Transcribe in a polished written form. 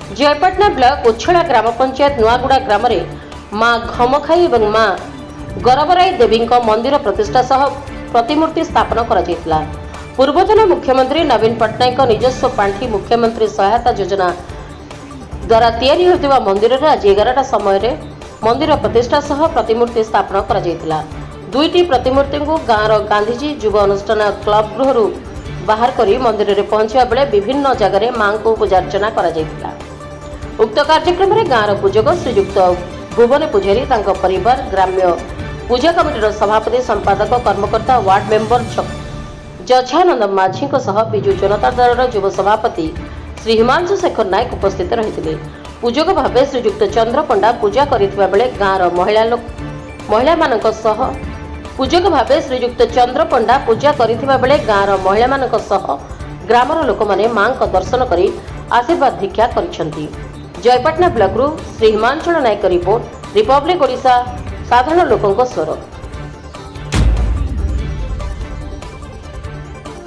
जयपाटना block उछला ग्राम पंचायत नुआगुड़ा ग्राम रे मां घमखाई और मां गरबराई देवी मंदिर प्रतिष्ठा सह प्रतिमूर्ति स्थापन करा। पूर्वतन मुख्यमंत्री नवीन पट्टनायक निजस्व पांठी मुख्यमंत्री सहायता योजना द्वारा तैयारी होतिबा मंदिर रे आज 11टा समय रे मंदिर प्रतिष्ठा सह प्रतिमूर्ति स्थापन करा। दुईटी प्रतिमूर्ति को गाँव गांधीजी युव अनुष्ठान क्लब गृह बाहर करी मंदिर रे पहुंचवा बेले विभिन्न जगह मां को पूजार्चना करा। उक्त कार्यक्रम में गाँव पूजक श्रीयुक्त भुवन पुजारी परिवार ग्राम्य पूजा कमिटर सभापति संपादक कर्मकर्ता वार्ड मेंबर जछानंद माझी विजु जनता दल युव सभापति श्री हिमांशु शेखर नायक उपस्थित रही। पूजक भाव श्रीयुक्त चंद्र पंडा पूजा करथिबा बेले गाँव महिला मानक सह पूजक भाव श्रीयुक्त चंद्र पंडा पूजा करथिबा बेले गाँव महिला मानक सह ग्रामर लोक माने मां को दर्शन करी आशीर्वाद भिक्षा करिसेंती। जयपाटना ब्लॉक श्री हिमांशु नायक रिपोर्ट रिपब्लिक ओडिशा साधारण लोकंक स्वर।